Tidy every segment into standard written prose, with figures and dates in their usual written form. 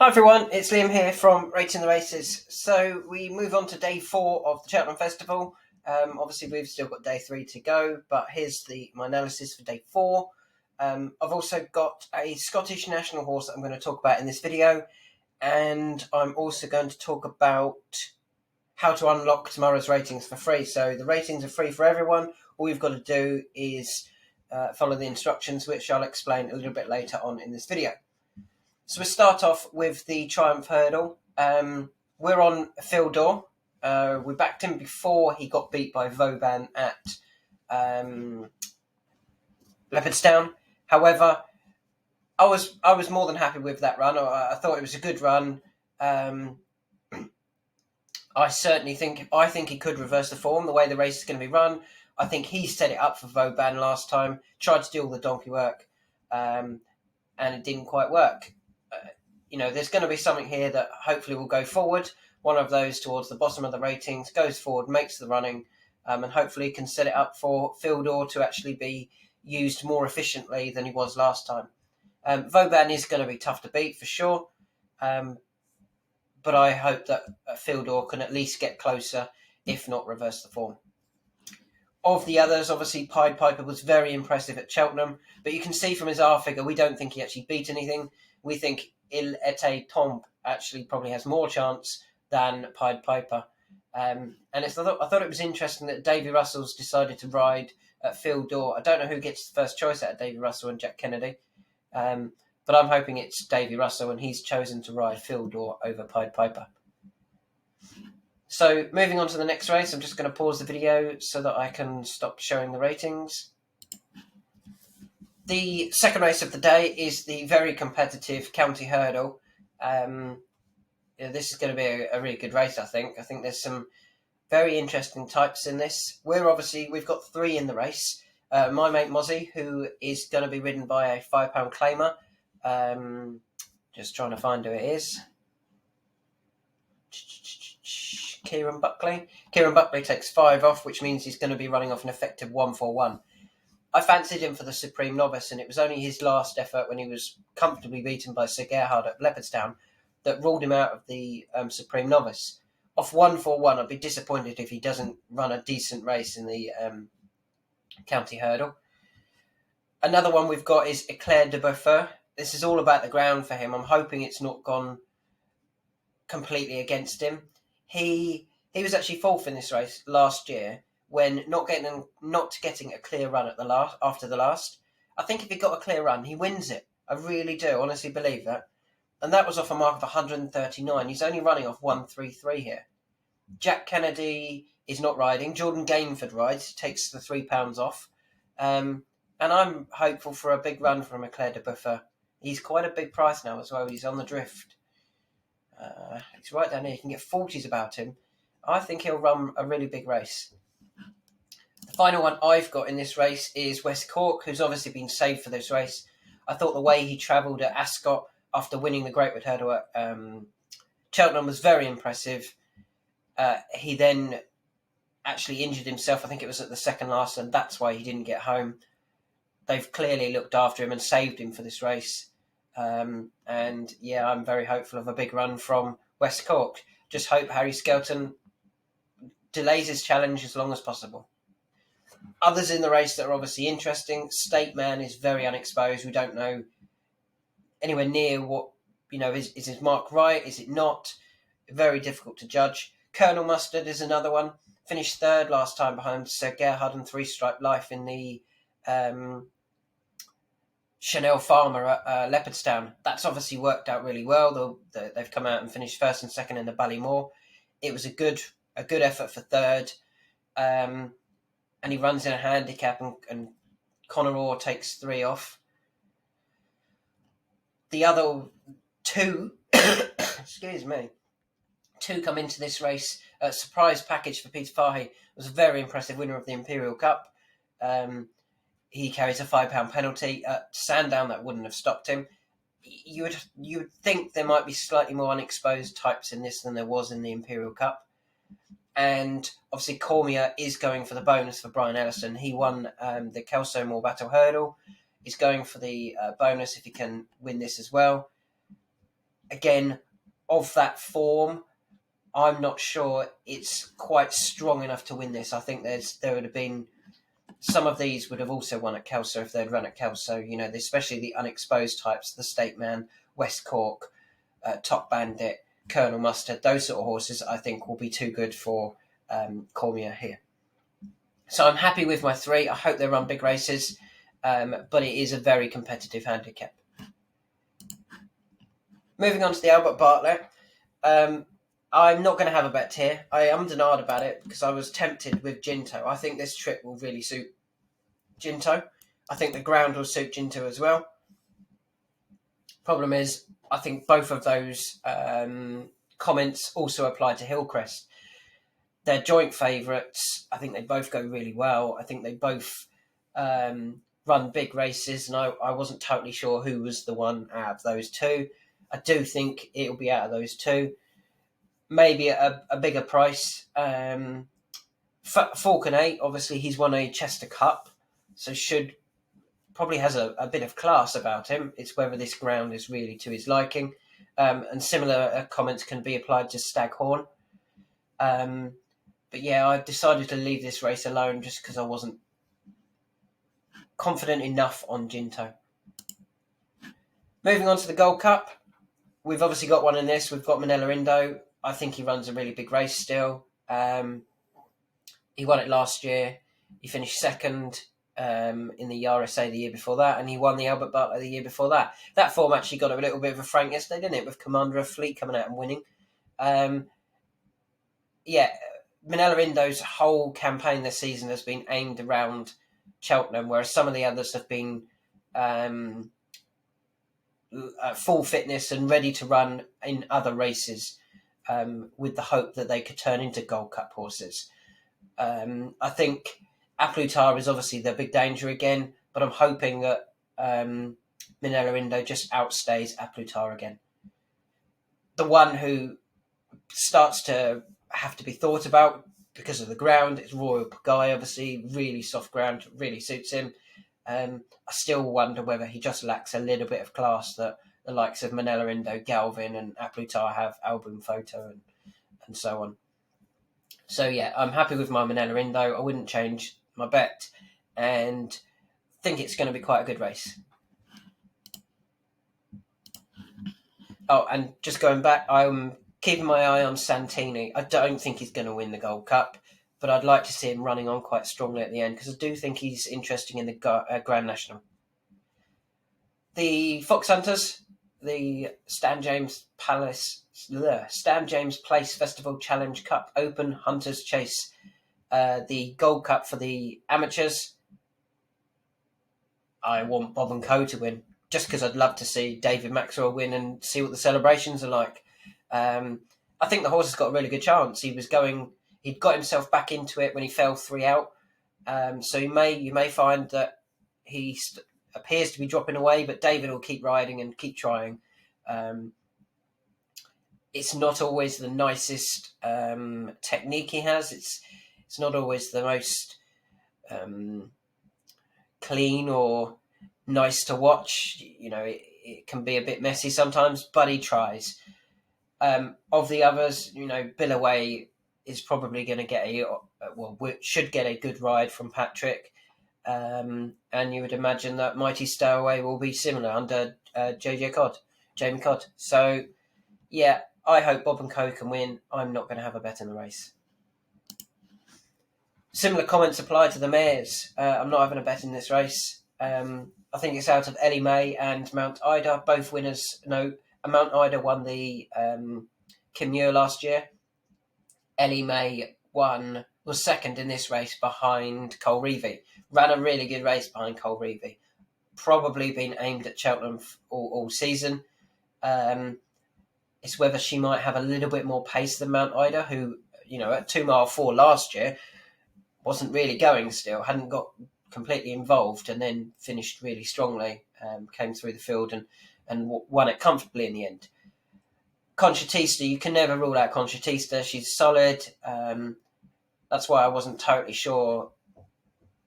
Hi everyone, it's Liam here from Rating the Races. So we move on to day 4 of the Cheltenham Festival. Obviously we've still got day 3 to go, but here's my analysis for day 4. I've also got a Scottish national horse that I'm going to talk about in this video, and I'm also going to talk about how to unlock tomorrow's ratings for free. So the ratings are free for everyone. All you've got to do is follow the instructions, which I'll explain a little bit later on in this video. So we start off with the Triumph Hurdle. We're on Phil Daw. We backed him before he got beat by Vauban at Leopardstown. However, I was more than happy with that run. I thought it was a good run. I think he could reverse the form the way the race is going to be run. I think he set it up for Vauban last time, tried to do all the donkey work, and it didn't quite work. There's going to be something here that hopefully will go forward. One of those towards the bottom of the ratings goes forward, makes the running, and hopefully can set it up for Phil Daw to actually be used more efficiently than he was last time. Vauban is going to be tough to beat for sure, but I hope that Phil Daw can at least get closer, if not reverse the form. Of the others, obviously Pied Piper was very impressive at Cheltenham, but you can see from his R figure we don't think he actually beat anything. We think Il Était Tombe actually probably has more chance than Pied Piper. And I thought it was interesting that Davy Russell's decided to ride at Phil Daw. I don't know who gets the first choice out of Davy Russell and Jack Kennedy, but I'm hoping it's Davy Russell and he's chosen to ride Phil Daw over Pied Piper. So moving on to the next race, I'm just going to pause the video so that I can stop showing the ratings. The second race of the day is the very competitive County Hurdle. This is going to be a really good race, I think. I think there's some very interesting types in this. We've got 3 in the race. My mate Mozzie, who is going to be ridden by a £5 claimer. Just trying to find who it is. Kieran Buckley. Kieran Buckley takes 5 off, which means he's going to be running off an effective 141. I fancied him for the Supreme Novice, and it was only his last effort when he was comfortably beaten by Sir Gerhard at Leopardstown that ruled him out of the Supreme Novice. Off 141, I'd be disappointed if he doesn't run a decent race in the County Hurdle. Another one we've got is Eclair de Beaufort. This is all about the ground for him. I'm hoping it's not gone completely against him. He was actually 4th in this race last year when not getting a clear run at after the last. I think if he got a clear run, he wins it. I really do, honestly believe that. And that was off a mark of 139. He's only running off 133 here. Jack Kennedy is not riding. Jordan Gainford rides, takes the £3 off. And I'm hopeful for a big run from Eclair de Beaufort. He's quite a big price now as well. He's on the drift. He's right down here. You can get 40s about him. I think he'll run a really big race. The final one I've got in this race is West Cork, who's obviously been saved for this race. I thought the way he travelled at Ascot after winning the Great Wood Hurdle at Cheltenham was very impressive. He then actually injured himself. I think it was at the second last, and that's why he didn't get home. They've clearly looked after him and saved him for this race. I'm very hopeful of a big run from West Cork. Just hope Harry Skelton delays his challenge as long as possible. Others in the race that are obviously interesting. State Man is very unexposed. We don't know anywhere near what, is his mark right? Is it not? Very difficult to judge. Colonel Mustard is another one. Finished 3rd last time behind Sir Gerhard and 3-Stripe Life in the Chanel Farmer at Leopardstown. That's obviously worked out really well. They've come out and finished 1st and 2nd in the Ballymore. It was a good effort for 3rd. And he runs in a handicap, and Conor Orr takes 3 off. The other 2, excuse me, 2 come into this race. A surprise package for Peter Fahey was a very impressive winner of the Imperial Cup. He carries a £5 penalty at Sandown. That wouldn't have stopped him. You would think there might be slightly more unexposed types in this than there was in the Imperial Cup. And obviously Cormier is going for the bonus for Brian Ellison. He won the Kelso Moor Battle Hurdle. He's going for the bonus if he can win this as well. again, of that form, I'm not sure it's quite strong enough to win this. I think there would have been some of these would have also won at Kelso if they'd run at Kelso. Especially the unexposed types, the State Man, West Cork, Top Bandit, Colonel Mustard. Those sort of horses, I think, will be too good for Cormier here. So I'm happy with my 3. I hope they run big races, but it is a very competitive handicap. Moving on to the Albert Bartlett. I'm not going to have a bet here. I am denied about it because I was tempted with Ginto. I think this trip will really suit Ginto. I think the ground will suit Ginto as well. Problem is, I think both of those comments also apply to Hillcrest. They're joint favourites. I think they both go really well. I think they both run big races, and I wasn't totally sure who was the one out of those two. I do think it'll be out of those two. Maybe at a bigger price. Falcon 8, obviously, he's won a Chester Cup, so probably has a bit of class about him. It's whether this ground is really to his liking. And similar comments can be applied to Staghorn. But yeah, I've decided to leave this race alone just because I wasn't confident enough on Ginto. Moving on to the Gold Cup. We've obviously got one in this. We've got Manila Indo. I think he runs a really big race still. He won it last year. He finished second in the RSA the year before that, and he won the Albert Bartlett the year before that. That form actually got a little bit of a frank yesterday, didn't it, with Commander of Fleet coming out and winning. Manila Indo's whole campaign this season has been aimed around Cheltenham, whereas some of the others have been full fitness and ready to run in other races with the hope that they could turn into Gold Cup horses. I think A Plus Tard is obviously the big danger again, but I'm hoping that Manila Indo just outstays A Plus Tard again. The one who starts to have to be thought about because of the ground is Royal Pagaille, obviously, really soft ground, really suits him. I still wonder whether he just lacks a little bit of class that the likes of Manila Indo, Galvin and A Plus Tard have, Album Photo and so on. So yeah, I'm happy with my Manila Indo. I wouldn't change my bet and think it's going to be quite a good race. Oh, and just going back, I'm keeping my eye on Santini. I don't think he's going to win the Gold Cup, but I'd like to see him running on quite strongly at the end because I do think he's interesting in the Grand National. The Fox Hunters, the Stan James Place Festival Challenge Cup Open Hunters Chase, the Gold Cup for the amateurs. I want Bob and Co to win, just because I'd love to see David Maxwell win and see what the celebrations are like. I think the horse has got a really good chance. He'd got himself back into it when he fell 3 out. So you may find that he appears to be dropping away, but David will keep riding and keep trying. It's not always the nicest technique he has. It's not always the most clean or nice to watch. It can be a bit messy sometimes, but he tries. Of the others, Billaway is probably going to get should get a good ride from Patrick. And you would imagine that Mighty Stowaway will be similar under Jamie Codd. So, yeah, I hope Bob and Co can win. I'm not going to have a bet in the race. Similar comments apply to the mares. I'm not having a bet in this race. I think it's out of Ellie May and Mount Ida, both winners. No, Mount Ida won the Kim Muir last year. Ellie May was second in this race behind Cole Reevy. Ran a really good race behind Cole Reevy. Probably been aimed at Cheltenham all season. It's whether she might have a little bit more pace than Mount Ida, who, at 2 mile 4 last year, wasn't really going still, hadn't got completely involved, and then finished really strongly, came through the field and won it comfortably in the end. Concertista, you can never rule out Concertista. She's solid. That's why I wasn't totally sure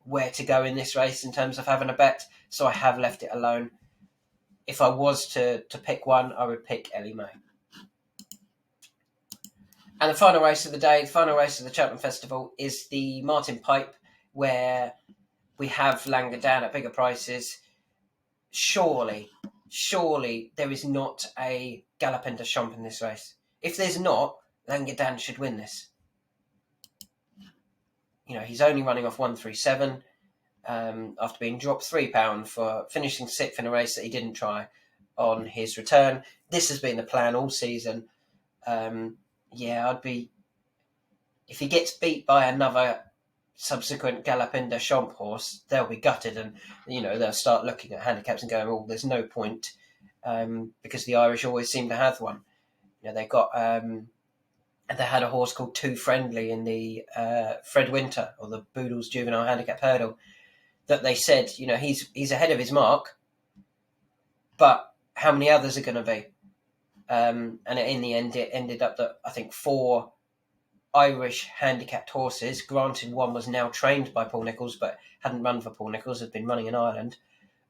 where to go in this race in terms of having a bet, so I have left it alone. if I was to pick one, I would pick Ellie May. And the final race of the day, the final race of the Cheltenham Festival, is the Martin Pipe, where we have Langadan at bigger prices. Surely there is not a Galopin de Champ in this race. If there's not, Langadan should win this. You know, he's only running off 137 after being dropped £3 for finishing 6th in a race that he didn't try on his return. This has been the plan all season. I'd be... If he gets beat by another subsequent Galopin de Champ horse, they'll be gutted, and they'll start looking at handicaps and going, "Oh, there's no point," because the Irish always seem to have one. They got they had a horse called Too Friendly in the Fred Winter or the Boodles Juvenile Handicap Hurdle that they said, he's ahead of his mark, but how many others are going to be? And in the end, it ended up that I think 4 Irish handicapped horses, granted one was now trained by Paul Nicholls but hadn't run for Paul Nicholls, had been running in Ireland.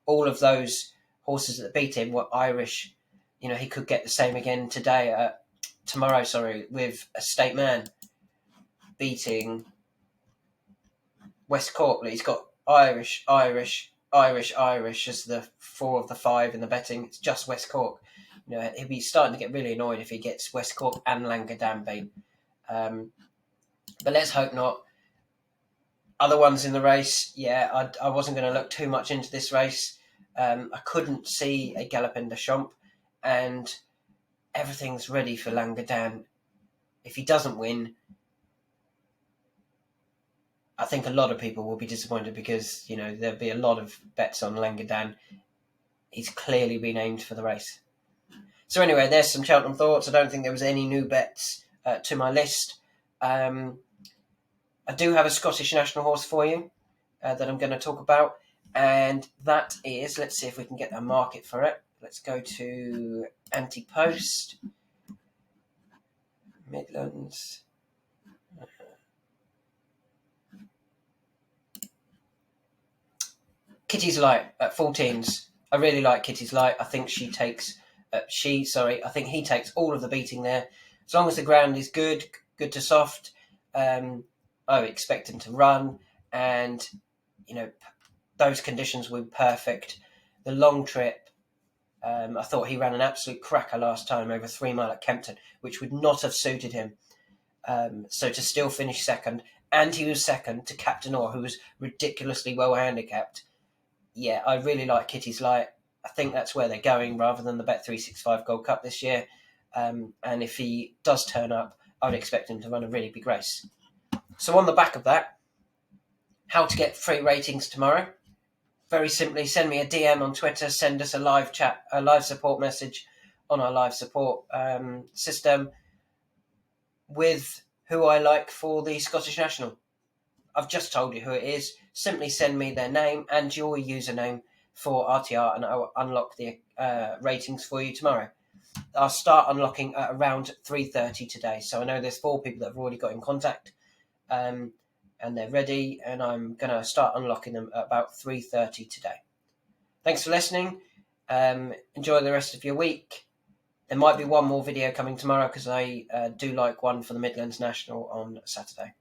All of those horses that beat him were Irish. He could get the same again tomorrow, with a State Man beating West Cork. He's got Irish as the 4 of the 5 in the betting. It's just West Cork. He'll be starting to get really annoyed if he gets West Cork and Langadan beat. But let's hope not. Other ones in the race, I wasn't going to look too much into this race. I couldn't see a Galopin de Champ, and everything's ready for Langadan. If he doesn't win, I think a lot of people will be disappointed because, there'll be a lot of bets on Langadan. He's clearly been aimed for the race. So anyway, there's some Cheltenham thoughts. I don't think there was any new bets to my list. I do have a Scottish national horse for you that I'm going to talk about, and that is, let's see if we can get a market for it. Let's go to Anti-Post, Midlands. Kitty's Light at 14s. I really like Kitty's Light. I think he takes all of the beating there. As long as the ground is good to soft, I would expect him to run, and those conditions were perfect. The long trip, I thought he ran an absolute cracker last time over 3 mile at Kempton, which would not have suited him. So to still finish second, and he was second to Captain Orr, who was ridiculously well handicapped. Yeah, I really like Kitty's Light. I think that's where they're going rather than the Bet365 Gold Cup this year. And if he does turn up, I would expect him to run a really big race. So on the back of that, how to get free ratings tomorrow? Very simply, send me a DM on Twitter, send us a live chat, a live support message on our live support system with who I like for the Scottish National. I've just told you who it is. Simply send me their name and your username for RTR, and I will unlock the ratings for you tomorrow. I'll start unlocking at around 3:30 today. So I know there's 4 people that have already got in contact, and they're ready, and I'm going to start unlocking them at about 3:30 today. Thanks for listening. Enjoy the rest of your week. There might be one more video coming tomorrow because I do like one for the Midlands National on Saturday.